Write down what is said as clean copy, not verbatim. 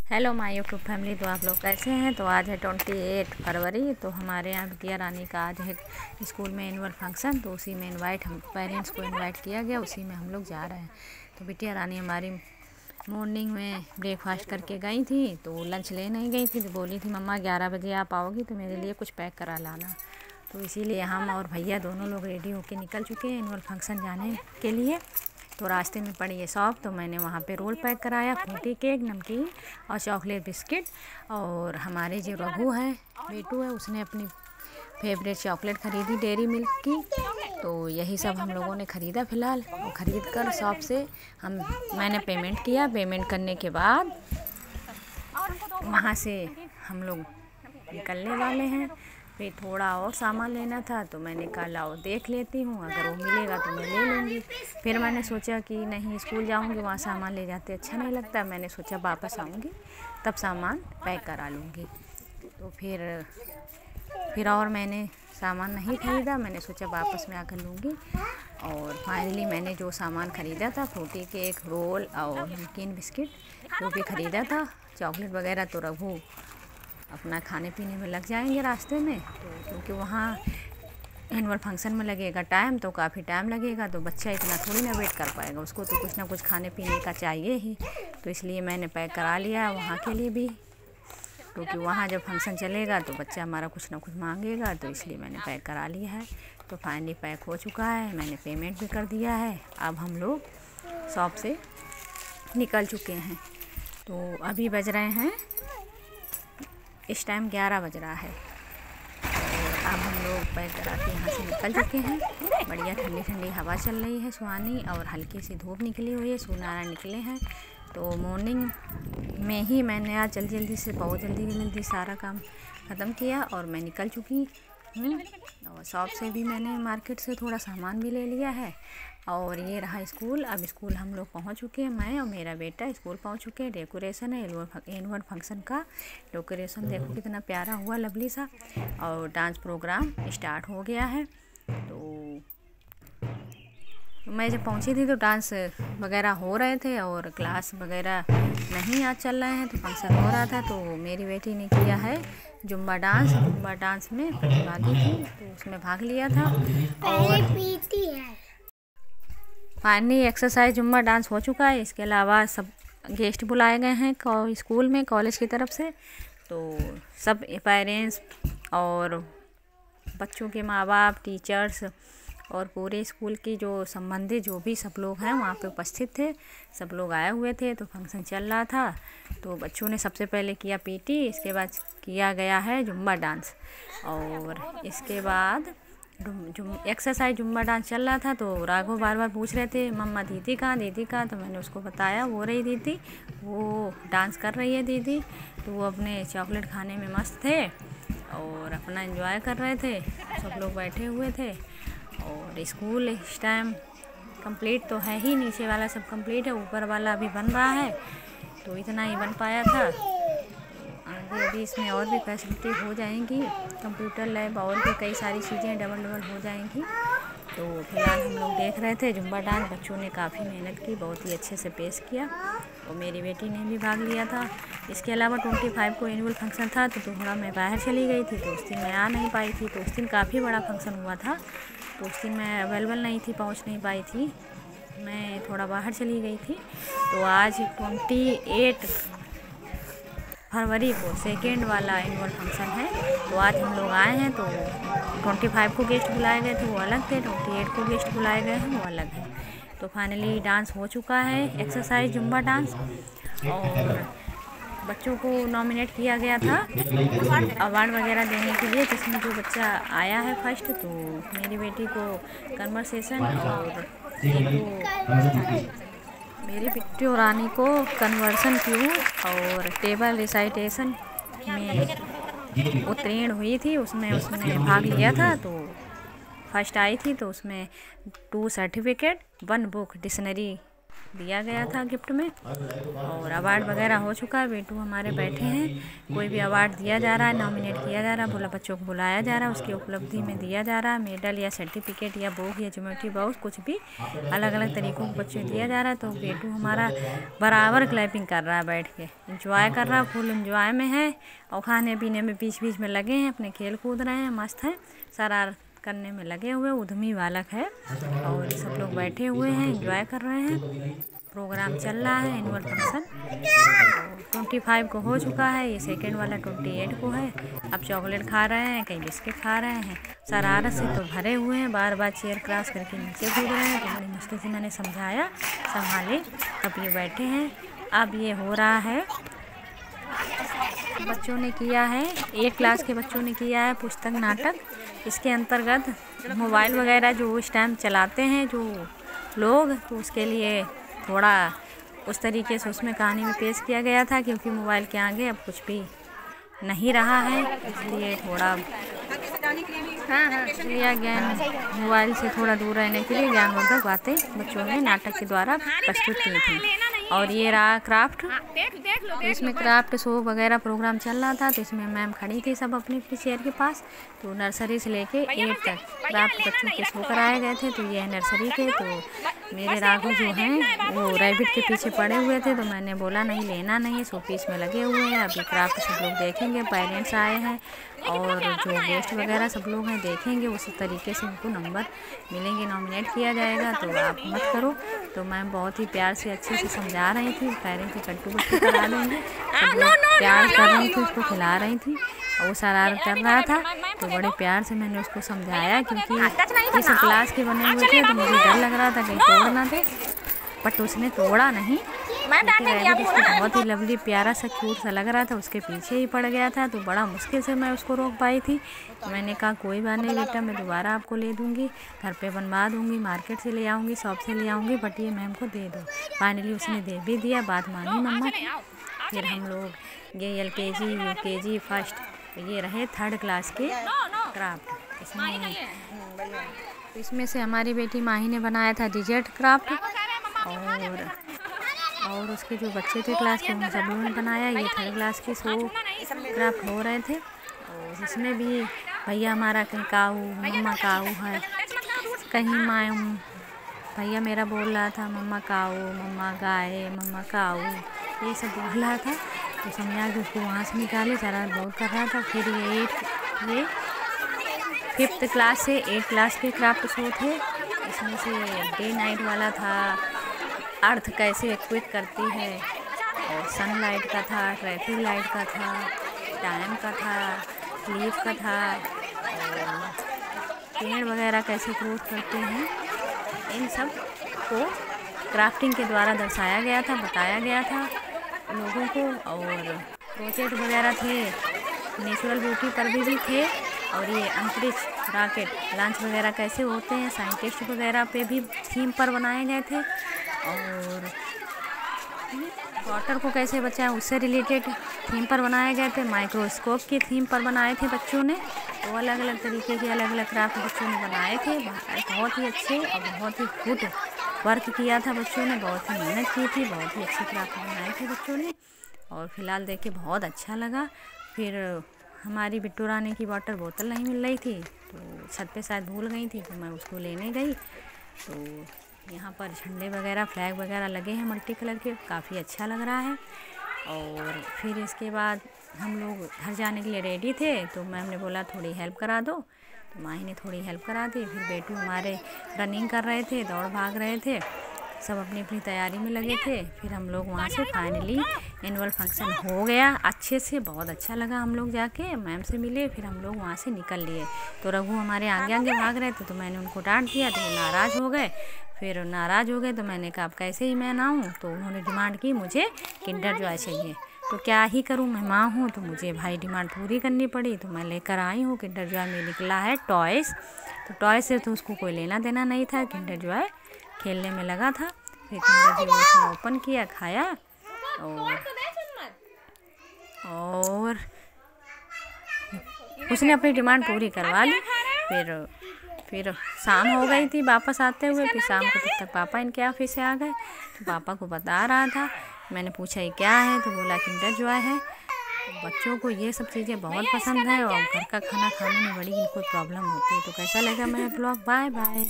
Hello my YouTube family. तो आप लोग कैसे हैं। तो आज है 28 फरवरी। तो हमारे यहाँ बिटिया रानी का आज है स्कूल में एनुअल फंक्शन। तो उसी में हम पेरेंट्स को इनवाइट किया गया, उसी में हम लोग जा रहे हैं। तो बिटिया रानी हमारी मॉर्निंग में ब्रेकफास्ट करके गई थी, तो लंच ले नहीं गई थी। तो बोली थी मम्मा 11 बजे आप आओगी तो मेरे लिए कुछ पैक करा लाना। तो इसीलिए हम और भैया दोनों लोग रेडी होके निकल चुके हैं एनुअल फंक्शन जाने के लिए। तो रास्ते में पड़ी है शॉप, तो मैंने वहाँ पे रोल पैक कराया, फ्रूटी केक, नमकीन और चॉकलेट बिस्किट। और हमारे जो रघु है, बेटू है, उसने अपनी फेवरेट चॉकलेट ख़रीदी डेयरी मिल्क की। तो यही सब हम लोगों ने ख़रीदा फ़िलहाल। और ख़रीद कर शॉप से मैंने पेमेंट किया। पेमेंट करने के बाद वहाँ से हम लोग निकलने वाले हैं। फिर थोड़ा और सामान लेना था, तो मैंने कहा लाओ देख लेती हूँ, अगर वो मिलेगा तो मैं ले लूँगी। फिर मैंने सोचा कि नहीं, स्कूल जाऊँगी वहाँ सामान ले जाते अच्छा नहीं लगता। मैंने सोचा वापस आऊँगी तब सामान पैक करा लूँगी। तो फिर और मैंने सामान नहीं ख़रीदा। मैंने सोचा वापस में आकर लूँगी। और फाइनली मैंने जो सामान ख़रीदा था, फ्रूटी केक, रोल और नमकीन बिस्किट, जो भी ख़रीदा था, चॉकलेट वगैरह, तो रघु अपना खाने पीने में लग जाएंगे रास्ते में। तो क्योंकि वहाँ एनुअल फंक्शन में लगेगा टाइम, तो काफ़ी टाइम लगेगा। तो बच्चा इतना थोड़ी ना वेट कर पाएगा, उसको तो कुछ ना कुछ खाने पीने का चाहिए ही। तो इसलिए मैंने पैक करा लिया है वहाँ के लिए भी, क्योंकि वहाँ जब फंक्शन चलेगा तो बच्चा हमारा कुछ ना कुछ मांगेगा। तो इसलिए मैंने पैक करा लिया है। तो फाइनली पैक हो चुका है, मैंने पेमेंट भी कर दिया है। अब हम लोग शॉप से निकल चुके हैं। तो अभी बज रहे हैं, इस टाइम 11 बज रहा है। और अब हम लोग पैक करा के यहाँ से निकल चुके हैं। बढ़िया ठंडी ठंडी हवा चल रही है सुहानी, और हल्की सी धूप निकली हुई है, सूर्यनारायण निकले हैं। तो मॉर्निंग में ही मैंने आज जल्दी से, बहुत जल्दी सारा काम ख़त्म किया और मैं निकल चुकी हूँ। और शॉप से भी मैंने मार्केट से थोड़ा सामान भी ले लिया है। और ये रहा स्कूल। अब स्कूल हम लोग पहुंच चुके हैं, मैं और मेरा बेटा स्कूल पहुंच चुके हैं। डेकोरेशन है एनुअल फंक्शन का। डेकोरेशन देखो कितना प्यारा हुआ, लवली सा। और डांस प्रोग्राम स्टार्ट हो गया है। तो मैं जब पहुंची थी तो डांस वगैरह हो रहे थे और क्लास वगैरह नहीं आज चल रहे हैं, तो फंक्शन हो रहा था। तो मेरी बेटी ने किया है जुम्बा डांस में प्रतिभागी थी, तो उसमें भाग लिया था। और फाइनली एक्सरसाइज जुम्बा डांस हो चुका है। इसके अलावा सब गेस्ट बुलाए गए हैं स्कूल में, कॉलेज की तरफ से। तो सब पेरेंट्स और बच्चों के माँ बाप, टीचर्स और पूरे स्कूल की जो संबंधित जो भी सब लोग हैं वहाँ पे उपस्थित थे। सब लोग आए हुए थे। तो फंक्शन चल रहा था। तो बच्चों ने सबसे पहले किया पीटी, इसके बाद किया गया है जुम्बा डांस। और इसके बाद एक्सरसाइज जुम्बा डांस चल रहा था। तो राघव बार बार पूछ रहे थे मम्मा दीदी कहाँ। तो मैंने उसको बताया वो रही दीदी, वो डांस कर रही है दीदी। तो वो अपने चॉकलेट खाने में मस्त थे और अपना एंजॉय कर रहे थे। सब लोग बैठे हुए थे। और स्कूल इस टाइम कंप्लीट तो है ही, नीचे वाला सब कंप्लीट है, ऊपर वाला अभी बन रहा है। तो इतना ही बन पाया था। आगे अभी इसमें और भी फैसिलिटी हो जाएंगी, कंप्यूटर लैब और भी कई सारी चीज़ें डबल हो जाएंगी। तो फिलहाल हम लोग देख रहे थे जुम्बा डांस। बच्चों ने काफ़ी मेहनत की, बहुत ही अच्छे से पेश किया। और मेरी बेटी ने भी भाग लिया था। इसके अलावा 25 को एनुअल फंक्शन था, तो थोड़ा मैं बाहर चली गई थी, तो उस दिन मैं आ नहीं पाई थी। तो उस दिन काफ़ी बड़ा फंक्शन हुआ था, तो उस दिन मैं अवेलेबल नहीं थी, पहुंच नहीं पाई थी, मैं थोड़ा बाहर चली गई थी। तो आज 28 फरवरी को सेकेंड वाला एनुअल फंक्शन है। तो आज हम लोग आए हैं। तो 25 को गेस्ट बुलाए गए थे, वो अलग थे। 28 को गेस्ट बुलाए गए हैं, वो अलग है। तो फाइनली डांस हो चुका है, एक्सरसाइज जुम्बा डांस। और बच्चों को नॉमिनेट किया गया था अवार्ड वगैरह देने के लिए, जिसमें जो बच्चा आया है फर्स्ट, तो मेरी बेटी को कन्वर्सेशन, और मेरी बिट्टू रानी को कन्वर्सन क्यू और टेबल रिसाइटेशन में उत्तीर्ण हुई थी। उसने भाग लिया था। तो फर्स्ट आई थी। तो उसमें 2 सर्टिफिकेट, 1 बुक डिक्शनरी दिया गया था गिफ्ट में, और अवार्ड वगैरह हो चुका है। बेटू हमारे बैठे हैं, कोई भी अवार्ड दिया जा रहा है, नॉमिनेट किया जा रहा है, बोला बच्चों को बुलाया जा रहा है, उसकी उपलब्धि में दिया जा रहा है मेडल या सर्टिफिकेट या बुक या ज्योमेट्री बॉक्स, कुछ भी अलग अलग तरीक़ों के बच्चों को दिया जा रहा है। तो बेटू हमारा बराबर क्लैपिंग कर रहा है, बैठ के इंजॉय कर रहा है, फुल इंजॉय में है, और खाने पीने में बीच बीच में लगे हैं, अपने खेल कूद रहे हैं, मस्त है, शरारत करने में लगे हुए, उद्यमी बालक है। और सब लोग बैठे हुए हैं, एंजॉय कर रहे हैं। प्रोग्राम चल रहा है एनुअल फंक्शन, 25 को हो चुका है, ये सेकंड वाला 28 को है। अब चॉकलेट खा रहे हैं, कहीं बिस्किट खा रहे हैं, शरारत से तो भरे हुए हैं, बार बार चेयर क्रॉस करके नीचे कूद रहे हैं। तो बड़ी मुश्किल से मैंने समझाया, संभाले, तब ये बैठे हैं। अब ये हो रहा है, बच्चों ने किया है, 8 क्लास के बच्चों ने किया है पुस्तक नाटक। इसके अंतर्गत मोबाइल वगैरह जो उस टाइम चलाते हैं जो लोग, तो उसके लिए थोड़ा उस तरीके से उसमें कहानी में पेश किया गया था, क्योंकि मोबाइल के आगे अब कुछ भी नहीं रहा है, इसलिए थोड़ा इसलिए ज्ञान मोबाइल से थोड़ा दूर रहने के लिए ज्ञानवर्धक बातें बच्चों ने नाटक के द्वारा प्रस्तुत की थी। और ये रहा क्राफ्ट, तो इसमें क्राफ्ट शो वगैरह प्रोग्राम चल रहा था। तो इसमें मैम खड़ी थी सब अपनी अपनी चेयर के पास, तो नर्सरी से लेके 8 तक क्राफ्ट बच्चों के शो कराए गए थे। तो ये है नर्सरी के। तो मेरे राघव जो हैं वो रैबिट के पीछे पड़े हुए थे, तो मैंने बोला नहीं लेना नहीं है, शो पीस में लगे हुए हैं। अभी क्राफ्ट सब लोग देखेंगे, पेरेंट्स आए हैं और जो गेस्ट वगैरह सब लोग हैं देखेंगे, उसी तरीके से उनको नंबर मिलेंगे, नॉमिनेट किया जाएगा। तो आप मत करो। तो मैम बहुत ही प्यार से अच्छे से समझा रही थी, कह रही थी कट्टू बट्टू करा देंगे, सब लोग प्यार कर रही थी, उसको खिला रही थी, और वो शरारत कर रहा था। तो बड़े प्यार से मैंने उसको समझाया, क्योंकि इस क्लास के बने हुए थे, तो मुझे डर लग रहा था कहीं तोड़ ना दे, बट उसने तोड़ा नहीं। बहुत ही लवली प्यारा सा क्यूट सा लग रहा था, उसके पीछे ही पड़ गया था। तो बड़ा मुश्किल से मैं उसको रोक पाई थी। तो मैंने कहा कोई बात नहीं बेटा, मैं दोबारा आपको ले दूँगी, घर पे बनवा दूँगी, मार्केट से ले आऊँगी, शॉप से ले आऊँगी, बट ये मैम को दे दो। फाइनली उसने दे भी दिया, बात मानी मम्मा की। फिर हम लोग ये LKG UKG फर्स्ट, ये रहे 3rd क्लास के क्राफ्ट। इसमें से हमारी बेटी माही ने बनाया था डिजर्ट क्राफ्ट, और उसके जो बच्चे थे क्लास के, उन सब लोगों ने बनाया। ये 3rd क्लास के शो क्राफ्ट हो रहे थे, और इसमें भी भैया हमारा कहीं काऊ, मम्मा काऊ है, कहीं माँ, भैया मेरा बोल रहा था मम्मा काऊ, मम्मा गाय, मम्मा काऊ, ये सब बोल रहा था। तो समझा कि उसको वहाँ से निकाले, शरारत बहुत कर रहा था। फिर ये 5th क्लास से 8 क्लास के क्राफ्ट शो थे। इसमें से डे नाइट वाला था, अर्थ कैसे एक्विट करती है, और सनलाइट का था, ट्रैफिक लाइट का था, टाइम का था, लीफ का था, और पेड़ वगैरह कैसे ग्रोथ करते हैं, इन सब को क्राफ्टिंग के द्वारा दर्शाया गया था, बताया गया था लोगों को। और प्रोजेक्ट वगैरह थे, नेचुरल ब्यूटी पर भी थे, और ये अंतरिक्ष रॉकेट लॉन्च वगैरह कैसे होते हैं, साइंटिस्ट वगैरह पे भी थीम पर बनाए गए थे। और वाटर को कैसे बचाएं उससे रिलेटेड थीम पर बनाए गए थे। माइक्रोस्कोप की थीम पर बनाए थे बच्चों ने। तो अलग अलग तरीके के अलग अलग क्राफ्ट बच्चों ने बनाए थे, बहुत ही अच्छे और बहुत ही गुड वर्क किया था बच्चों ने, बहुत ही मेहनत की थी, बहुत ही अच्छे क्राफ्ट बनाए थे बच्चों ने। और फिलहाल देख के बहुत अच्छा लगा। फिर हमारी बिट्टू रानी की वाटर बोतल नहीं मिल रही थी, तो छत पे शायद भूल गई थी, तो मैं उसको लेने गई। तो यहाँ पर झंडे वगैरह, फ्लैग वगैरह लगे हैं मल्टी कलर के, काफ़ी अच्छा लग रहा है। और फिर इसके बाद हम लोग घर जाने के लिए रेडी थे, तो मैम ने बोला थोड़ी हेल्प करा दो, तो माही ने थोड़ी हेल्प करा दी। फिर बेटू हमारे रनिंग कर रहे थे, दौड़ भाग रहे थे, सब अपनी अपनी तैयारी में लगे थे। फिर हम लोग वहाँ से फाइनली एनुअल फंक्शन हो गया अच्छे से, बहुत अच्छा लगा। हम लोग जाके मैम से मिले, फिर हम लोग वहाँ से निकल लिए। तो रघु हमारे आगे आगे भाग रहे थे, तो मैंने उनको डांट दिया, तो वो नाराज़ हो गए। फिर नाराज़ हो गए तो मैंने कहा अब कैसे ही मैं ना आऊँ, तो उन्होंने डिमांड की मुझे किंडर जॉय चाहिए। तो क्या ही करूँ, मैं माँ हूँ, तो मुझे भाई डिमांड पूरी करनी पड़ी। तो मैं लेकर आई हूँ किंडर जॉय में निकला है टॉयस। तो टॉय से तो उसको कोई लेना देना नहीं था, किंडर जॉय खेलने में लगा था। फिर किंडर जॉय उसने ओपन किया, खाया, और उसने अपनी डिमांड पूरी करवा ली। फिर फिर शाम हो गई थी वापस आते हुए, फिर शाम को तब तक पापा इनके ऑफिस से आ गए। तो पापा को बता रहा था, मैंने पूछा ये क्या है, तो बोला किंडर जॉय है। तो बच्चों को ये सब चीज़ें बहुत पसंद है और घर का खाना खाने में बड़ी इनको प्रॉब्लम होती है। तो कैसा लगा मेरा ब्लॉग, बाय बाय।